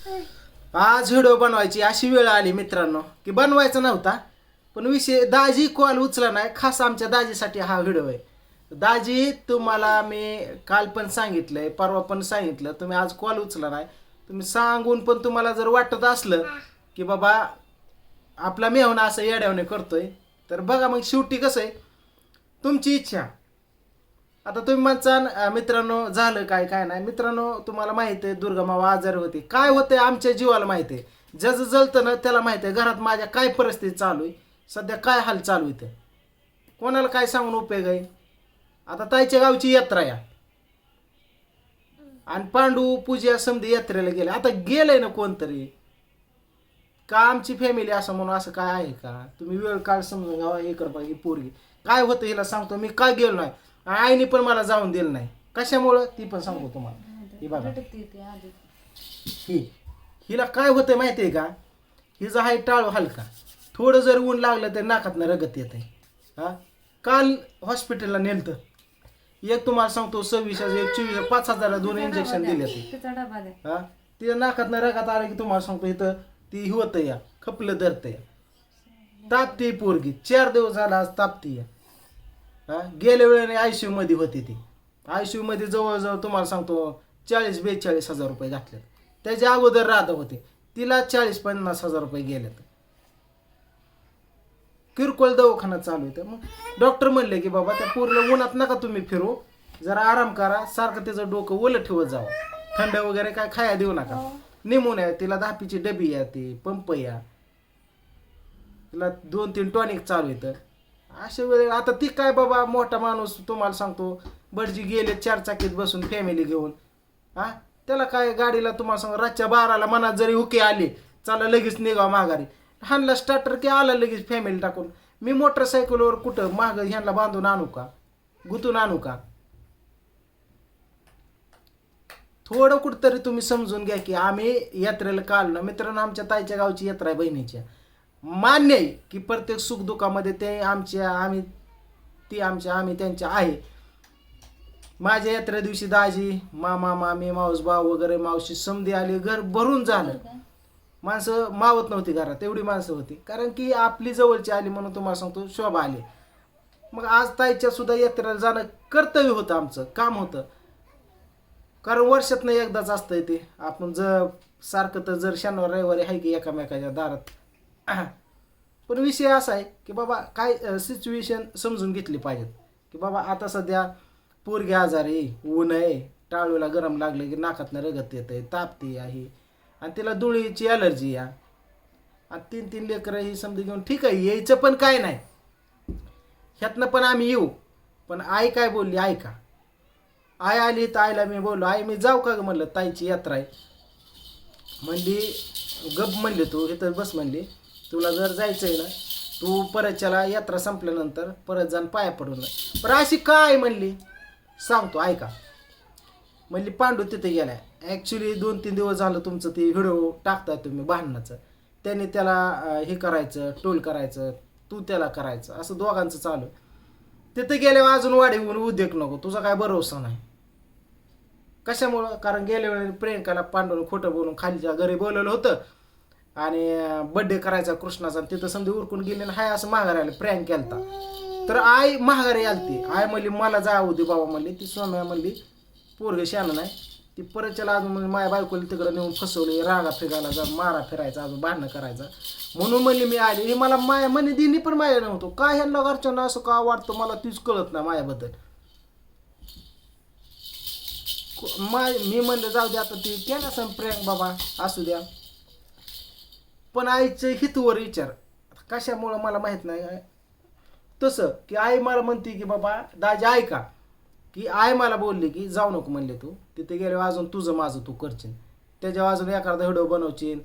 आज व्हिडिओ बनवायची अशी वेळ आली मित्रांनो की बनवायचा नव्हता, पण विषय दाजी कॉल उचला नाही. खास आमच्या दाजीसाठी हा व्हिडिओ आहे. दाजी, तुम्हाला मी काल पण सांगितलंय, परवा पण सांगितलं, तुम्ही आज कॉल उचला नाही. तुम्ही सांगून पण तुम्हाला जर वाटत असलं की बाबा आपला मेहून असं येड्यावणे करतोय, तर बघा मग शेवटी कसं आहे तुमची इच्छा. आता तुम्ही म्हणता मित्रांनो झालं काय काय नाही. मित्रांनो, तुम्हाला माहिती आहे दुर्गामावा आजारी होती. काय होतंय आमच्या जीवाला माहिती आहे. ज्याचं जळतं ना त्याला माहिती आहे घरात माझ्या काय परिस्थिती चालू आहे, सध्या काय हाल चालू आहे. ते कोणाला काय सांगून उपयोग आहे. आता ताईच्या गावची यात्रा या आणि पांडू पूजा समधी यात्रेला गेले. आता गेलंय ना कोणतरी, का आमची फॅमिली असं म्हणून असं काय आहे का? तुम्ही वेळ काळ समजून घ्यावा. हे कर बाई पोरगी काय होतं हिला सांगतो मी. काय गेलो नाही, आईने पण मला जाऊन दिलं नाही. कशामुळं ती पण सांगतो तुम्हाला. ही बघा हिला काय होतं माहिती आहे का? हिचं आहे टाळू हलका. थोडं जर ऊन लागलं तर नाकातनं रगत येत आहे. हा, काल हॉस्पिटलला नेलतं. एक तुम्हाला सांगतो 26,000 एक 24,000 5,000 2 इंजेक्शन दिले ते. हा, तिच्या नाकातनं रगत आलं की तुम्हाला सांगतो इथं ती होतं या खपलं धरतं या. तापती पोरगी 4 दिवस झाला आज तापती या. हा, गेल्या वेळेने ICU मध्ये होती ती. ICU मध्ये जवळजवळ तुम्हाला सांगतो 40-42,000 रुपये घातले. त्याच्या अगोदर राहत होते तिला 40-50,000 रुपये गेलेत. किरकोळ दवाखाना चालू आहे. मग डॉक्टर म्हणले की बाबा त्या पूर्ण उन्हात नका तुम्ही फिरू, जरा आराम करा, सारखं त्याचं डोकं ओलं ठेवत जावं, थंड वगैरे काय खाया देऊ नका. निमोनिया तिला धापीची डबी या, ती पंप या, तिला 2-3 टॉनिक चालू येतं. अशा वेळेस आता ती काय बाबा मोठा माणूस तुम्हाला सांगतो बडजी गेले 4 चाकीत बसून फॅमिली घेऊन. हा, त्याला काय गाडीला तुम्हाला सांगतो रातच्या 12ला मनात जरी हुके आले चला लगेच निघाव माघारी, हाणला स्टार्टर की आला लगेच फॅमिली टाकून. मी मोटरसायकलवर कुठं माग ह्यांना बांधून आणू का, गुतून आणू का? थोडं कुठंतरी तुम्ही समजून घ्या की आम्ही यात्रेला काढलं. मित्रांनो, आमच्या ताईच्या गावची यात्रा आहे बहिणीच्या. मान्य आहे की प्रत्येक सुखदुःखामध्ये ते आमच्या आम्ही त्यांच्या आहे. माझ्या यात्रे दिवशी दाजी, मामा, मामी, माऊस भाऊ वगैरे मावशी समधी आली. घर भरून झालं. माणसं मावत नव्हती घरात, एवढी माणसं होती. कारण की आपली जवळची आली म्हणून तुम्हाला सांगतो शोभा आली. मग आज ताईच्या सुद्धा यात्रेला जाणं कर्तव्य होतं, आमचं काम होतं. कारण वर्षातनं एकदाच असतंय ते. आपण जर सारखं तर जर शनिवार रविवारी आहे की एकामेकाच्या दारात. पण विषय असा आहे की बाबा काय सिच्युएशन समजून घेतली पाहिजेत की बाबा आता सध्या पोरगी आजारी, ऊन आहे, टाळूला गरम लागले की नाकातनं रगत येत आहे, तापती आहे आणि तिला धुळीची ॲलर्जी या. आणि 3-3 लेकरं ही समजा घेऊन ठीक आहे यायचं पण काय नाही, ह्यातनं पण आम्ही येऊ. पण आई काय बोलली ऐका. आई आली तर आईला मी बोललो, आई मी जाऊ का म्हणलं, ताईची यात्रा आहे. म्हणली गप म्हणली तू इथं बस म्हणली, तुला जर जायचं आहे ना तू परतच्याला यात्रा संपल्यानंतर परत जाऊन पाया पडून. पण अशी काय म्हणली सांगतो ऐका. म्हणली पांडू तिथे गेलाय. ॲक्च्युली 2-3 दिवस झालं तुमचं ते व्हिडिओ टाकताय तुम्ही भांडणाचं, त्याने त्याला हे करायचं, टोल करायचं, तू त्याला करायचं, असं दोघांचं चालू. तिथे गेल्यावर अजून वाढवून उद्योग नको, तुझा काय भरोसा नाही. कशामुळं? कारण गेल्या वेळेला प्रियंकाला पांडून खोटं बोलून खालीच्या घरी बोलवलं होतं आणि बड्डे करायचा कृष्णाचा, तिथं समजा उरकून गेले ना हाय असं माघारी आलं, प्रँक केलता. तर आई माघारी आलती. आई म्हणली मला जाऊ दे बाबा म्हणली. ती सोम्या म्हणली पोरग शानं नाही, ती परतच्याला अजून म्हणजे माझ्या बायकोला तिकडं नेऊन फसवली, रागा फिरायला जा, मारा फिरायचा, अजून भांडणं करायचा. म्हणून म्हणली मी आली. हे मला माया म्हणे दिनी पण माया नव्हतो. काय ह्यांना घरच्यांना असं का वाटतं मला तीच कळत नाही माझ्याबद्दल. मी म्हणलं जाऊ द्या आता ती केला सण प्रेम बाबा असू द्या. पण आईचं हितवर विचार कशामुळं मला माहीत नाही. तसं की आई मला म्हणते की बाबा दाजी ऐका, की आई मला बोलली की जाऊ नको म्हणले, तू तिथे गेल्यावर अजून तुझं माझं तू करशील, त्याच्यावर अजून एखादा व्हिडिओ बनवशील,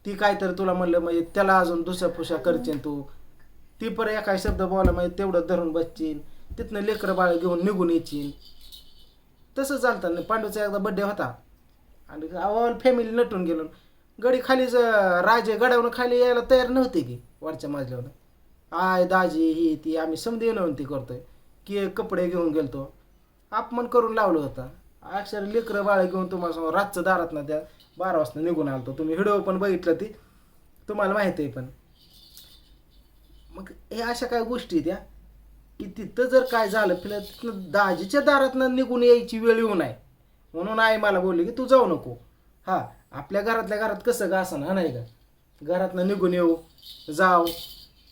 ती काहीतरी तुला म्हणलं म्हणजे त्याला अजून दुसऱ्या फुशा करशील तू, ती परत एका शब्द बोला म्हणजे तेवढं धरून बसशील, तिथनं लेकरं बाळ घेऊन निघून येशील. तसं चालतं. पांडूचा एकदा बड्डे होता आणि ऑल फॅमिली नटून गेलो. गडी खालीच राजे गडावरून खाली यायला तयार नव्हते की वरच्या मजल्यावर. आय दाजी ही ती आम्ही समधी विनंती करतोय की कपडे घेऊन गेलतो, अपमान करून लावलं होतं. अक्षर लेकरं बाळ घेऊन तुम्हाला रातचं दारात ना त्या 12 वाजता निघून आलतो. तुम्ही व्हिडिओ पण बघितलं ती, तुम्हाला माहिती आहे. पण मग हे अशा काय गोष्टी त्या की तिथं जर काय झालं फिरलं तिथनं दाजीच्या दारातनं निघून यायची वेळ येऊ नये म्हणून आई मला बोलली की तू जाऊ नको. हा, आपल्या घरातल्या घरात कसं का असं ना, नाही का, घरातनं निघून येऊ जाऊ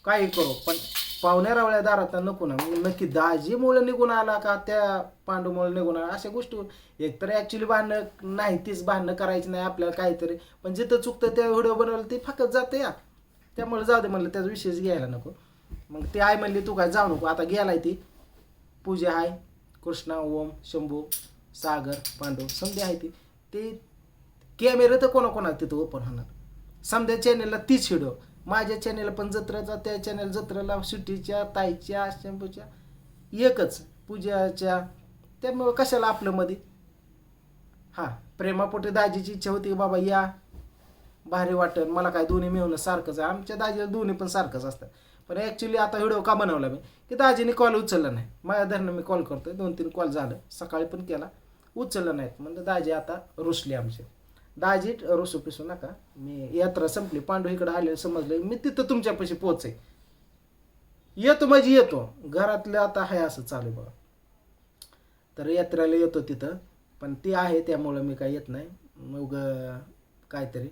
काही करू, पण पाहुण्या रावळ्या दारातनं नको ना. मग नक्की दाजीमुळे निघून आला का त्या पांडूमुळे निघून आला, अशा गोष्टी. एकतर ॲक्च्युली भांडणं नाही, तीच भांडणं करायची नाही आपल्याला काहीतरी, पण जिथं चुकतं त्या व्हिडिओ बनवलं ते फक्त जाते या. त्यामुळे जाऊ दे म्हणलं, त्याचा विषयच घ्यायला नको. मग ती आई म्हणली तू काय जाऊ नको, आता गेलाय ती पूजा आहे, कृष्णा, ओम, शंभू, सागर, पांडू समजे आहे ती. ते कॅमेरा तर कोणाकोणा तिथं ओपन होणार. समजा चॅनेलला तीच व्हिडिओ, माझ्या चॅनेलला पण जत्रेचा, त्या चॅनेल जत्रेला सुट्टीच्या, ताईच्या, शंभूच्या एकच, पूजाच्या. त्यामुळं कशाला आपलं मध्ये. हां, प्रेमापोटी दाजीची इच्छा होती की बाबा या, भारी वाटतं मला, काय दोन्ही मिळून सारखंच आहे. आमच्या दाजीला दोन्ही पण सारखंच असतं. पण ॲक्च्युली आता व्हिडिओ का बनवला मी की दाजीने कॉल उचलला नाही. माझ्या धरणं मी कॉल करतोय, 2-3 कॉल झालं, सकाळी पण केला, उचललं नाहीत. म्हणजे दाजी आता रुसले आमचे. दाजी रुसू पिसू नका, मी यात्रा संपली, पांडू इकडं आले समजलं, मी तिथं तुमच्यापाशी पोहोचे येतो म्हणजे येतो. घरातलं आता आहे असं चालू बघा. तर यात्रेला येतो तिथं, पण ती आहे त्यामुळं मी काय येत नाही. मग काहीतरी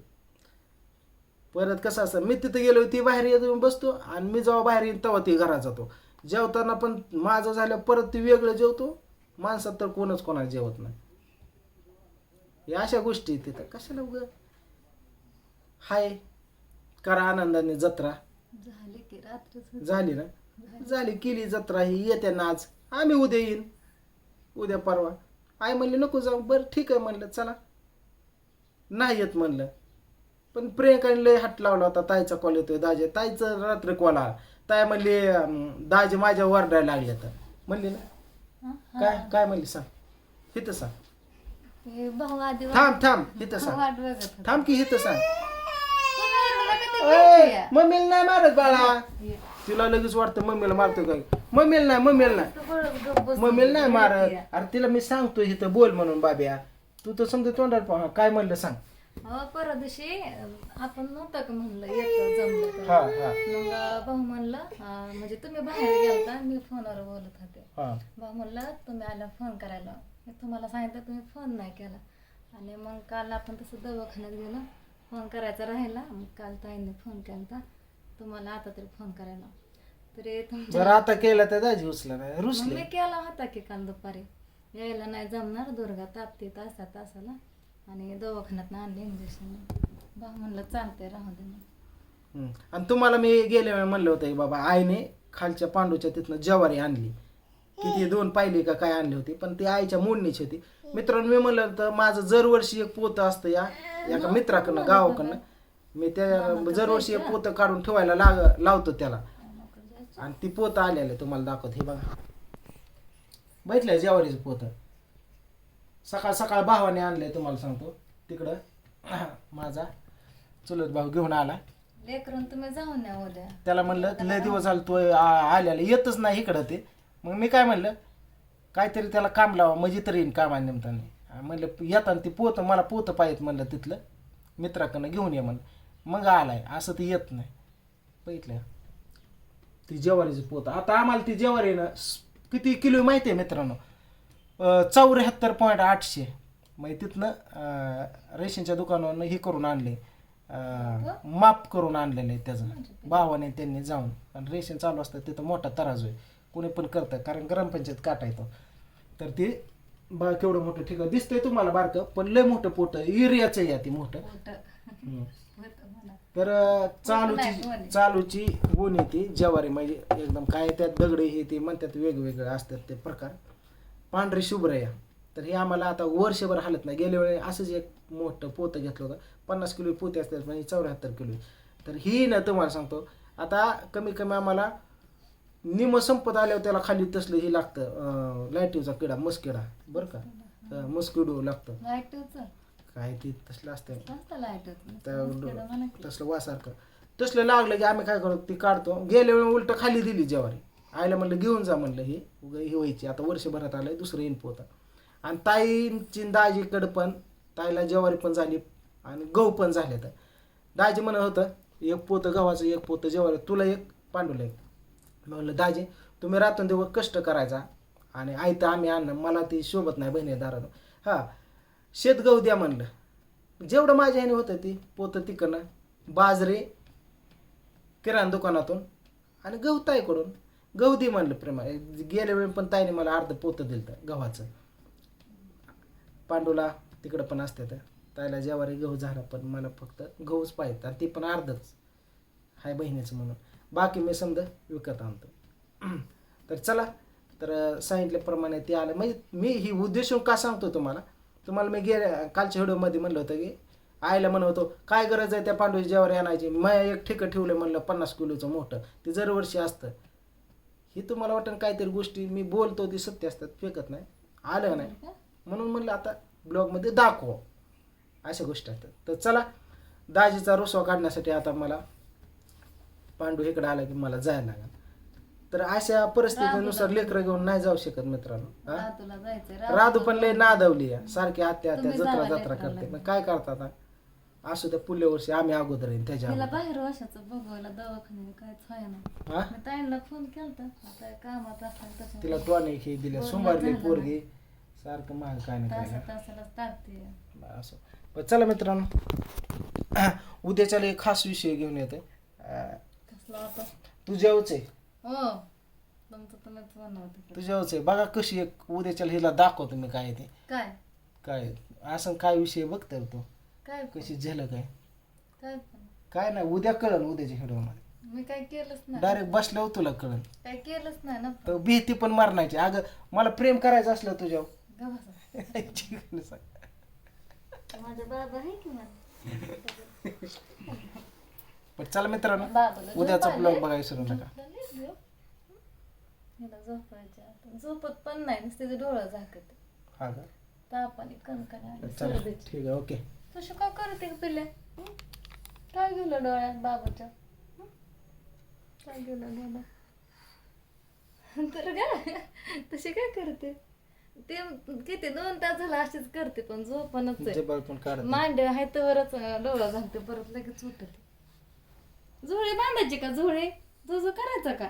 परत कसं असतं, मी तिथं गेलो ती बाहेर येतो बसतो, आणि मी जेव्हा बाहेर येईन तेव्हा ती घरात जातो. जेवताना पण माझं झालं परत ती वेगळं जेवतो. माणसात तर कोणच कोणाला जेवत नाही. या अशा गोष्टी तिथं कशाला उगं. हाय, करा आनंदाने जत्रा. झाली की रात्र झाली ना, झाली केली जत्रा. ही येते ना आज, आम्ही उद्या येईन, उद्या परवा. आई म्हणली नको जाऊ, बरं ठीक आहे म्हणलं, चला. नाही येत म्हणलं, पण प्रियंकाने लय हट लावला होता. ताईचा कॉल येतोय, दाजी ताईचं रात्री कॉल आला. ताई म्हणली दाजी माझ्या वरडायला लागले तर म्हणली ना. काय काय म्हणली सांग, हिथं सांग. ते भाऊ आधी थांब हिथं सांग, वाट बघत होता. थांब की हिथं सांग. ए, मम्मीला नाही मारत बाळा. तिला लगेच वाटतं मम्मीला मारतो काय. मम्मीला नाही मम्मीला नाही मारत. अरे तिला मी सांगतो इथं बोल म्हणून बाब्या, तू तर समजा तोंडाला काय म्हणलं सांग. परवा दिवशी आपण नव्हतं का म्हणलं येतो जमलं तर. हा हा मग भाऊ म्हणलं म्हणजे तुम्ही बाहेर गेलता, मी फोनवर बोलत होते. हा भाऊ म्हणलं तुम्ही आला फोन करायला, मी तुम्हाला सांगितलं तुम्ही फोन नाही केला. आणि मग काल आपण तसं दवाखान्यात गेलो, फोन करायचा राहिला. मग काल ताईने फोन केला तुम्हाला, आता तरी फोन करायला. तरी बरं आता केलं तर दाजी उचला नाही, मग रुसले. मी केला होता की काल दुपारी. यायला नाही जमणार, दुर्गा तापते तासाला, आणि दवाखान्यात आणले इंजेक्शन. भाऊ म्हणलं चालतंय राहू दे मग. आणि तुम्हाला मी गेल्या वेळी म्हणलं होतं की बाबा आईने खालच्या पांडूच्या तिथनं ज्वारी आणली, किती 2 पाहिली का काय आणली होती, पण ती आईच्या मोडणीची होती. मित्रांनो मी म्हणलं तर माझं दरवर्षी एक पोतं असतं या एका मित्राकडनं गावाकडनं. मी त्या दरवर्षी एक पोतं काढून ठेवायला लावतो त्याला. आणि ती पोतं आलेलं तुम्हाला दाखवत. हे बघा, बघितलं ज्वारीचं पोतं. सकाळ सकाळ भावाने आणलंय तुम्हाला सांगतो. तिकडं माझा चुलत भाऊ घेऊन आला. लेकरून तुम्ही जाऊन या उद्या. त्याला म्हणलं लय दिवस झालं तो आलेला येतच नाही इकडं ते. मग मी काय म्हणलं काहीतरी त्याला काम लावा म्हणजे तरी येईन कामानिमित्ताने. म्हणलं येताना ती पोतं मला पोतं पाहिजेत म्हणलं तिथलं मित्राकडनं घेऊन ये म्हणलं. मग आलाय, असं ते येत नाही. बघितलं ती ज्वारीचं पोतं. आता आम्हाला ती ज्वारी ना किती किलो माहिती आहे मित्रांनो, 74.800. मग तिथनं रेशनच्या दुकानावरनं हे करून आणले, माप करून आणलेलं आहे त्याचं भावाने त्यांनी जाऊन. आणि रेशन चालू असतं तिथं मोठा तराजू आहे, कोणी पण करतं कारण ग्रामपंचायत काटा येतो. तर ते बा केवढं मोठं ठीक आहे दिसतंय तुम्हाला बारकं, पण लय मोठं पोतं एरियाचं या ती मोठं. तर चालूची गुण येते ज्वारी म्हणजे एकदम काय त्यात दगडे हे ते म्हणतात वेगवेगळे असतात ते प्रकार. पांढरी शुभ्र या. तर हे आम्हाला आता वर्षभर हालत नाही. गेल्या वेळी असंच एक मोठं पोतं घेतलं होतं, 50 किलो पोते असतात म्हणजे 74 किलो. तर ही ना तुम्हाला सांगतो आता कमी कमी आम्हाला निम संपत आल्यावर त्याला खाली तसलं हे लागतं, लाईटीचा किडा मस्किडा बरं का, मस्किडो लागतं काय ते तसलं असतं तसलं वासारखं. तसलं लागलं की आम्ही काय करतो ती काढतो. गेल्या वेळी उलट खाली दिली ज्वारी. आईला म्हणलं घेऊन जा म्हणलं, हे व्हायची आता वर्षभरात आलंय दुसरं इन पोतं. आणि ताईंची दाजीकडं पण ताईला ज्वारी पण झाली आणि गहू पण झाले तर दाजी म्हणत होतं एक पोतं गव्हाचं एक पोतं जेवायला तुला एक पांडूला एक. मी म्हणलं दाजी तुम्ही रातून दिवस कष्ट करायचा आणि आयतं आम्ही आणणं मला ती शोभत नाही बहिणी दारानं. हां शेत गहू द्या म्हणलं जेवढं माझ्या ह्याने होतं ती पोतं तिकडनं बाजरी किराणा दुकानातून आणि गहू ताईकडून गहू दे म्हणलं प्रेमा. गेल्या वेळी पण ताईने मला अर्ध पोतं दिलं तर गव्हाचं. पांडूला तिकडं पण असते तर ताईला ज्वारी गहू झाला पण मला फक्त गहूच पाहिजे आणि ती पण अर्धच हाय बहिणीचं म्हणून बाकी मी समजा विकत आणतो. तर चला तर सांगितल्याप्रमाणे ते आलं म्हणजे मी ही उद्देशून का सांगतो तुम्हाला मी कालच्या व्हिडिओमध्ये म्हणलं होतं की आईला म्हणत होतो काय गरज आहे त्या पांडूची ज्वारी आणायची मी एक ठिकं ठेवलं म्हणलं 50 किलोचं मोठं ते दरवर्षी असतं. ही तुम्हाला वाटतं काहीतरी गोष्टी मी बोलतो ती सत्य असतात फेकत नाही आलं नाही म्हणून म्हणलं आता ब्लॉगमध्ये दाखव अशा गोष्टी असतात. तर चला दाजीचा रुसवा काढण्यासाठी आता मला पांडू इकडे आला की मला जायला लागेल. तर अशा परिस्थितीनुसार लेकरं घेऊन नाही जाऊ शकत मित्रांनो. तुला जायचंय राधू पण लय नादवली आहे सारखी आत्या तुम्ही जत्रा जावा जत्रा लेकराला करते पण काय करतात असू त्या पुढल्या वर्षी आम्ही अगोदर येईन त्याच्या तिला अगोदर. बाहेर वर्षाचं बघवायला दवाखान्यात कायच व्हाय ना. हा मी ताईंना फोन केलता आता कामात असतात तसं तिला टॉनिक हे दिल्या बोलणं सोमवारली झालं पोरगी सारखं महाग काय नाही काय नाही. तासालाच टाकते. असं पण चला मित्रांनो उद्याच्याला एक खास विषय घेऊन येते. कसला होता तुझ्यावच आहे हो तुमचं तुम्हीच बनवते तुझ्यावच आहे बघा कशी एक उद्याच्याला हिला दाखवतो मी काय ते काय काय असं काय विषय बघतोय तो काय कशी झलक आहे काय पण काय नाही उद्या कळन उद्याच्या व्हिडिओमध्ये मी काय केलंच नाही डायरेक्ट बसल्यावर तुला कळन. काय केलंच नाही ना तर भीती पण मारण्याची अगं मला प्रेम करायचं असलं तुझ्यावर गव्हाचा माझा बाबा आहे की मला पण चला मित्रांनो बाबाला उद्याचा झोप ब्लॉग आली. बघायला विसरू नका. हिला झोपायच्या झोपत पण नाही नुसते डोळं झाकत हा का ताप आणि कणकण आली चला सर्दीची. ठीक आहे ओके. तशी काय करते पिल्ले काय गेलं डोळ्यात बाबाच्या काय गेलं डोळ्यात तर काय तशी काय करते ते किती 2 तास झाला अशीच करते पण झोपणच तुमचे बाळ पण काढत नाही. मांड आहे तरच डोळा घालते परत लगेच उठते. झोळी बांधायची का झोळी झोझो करायचं का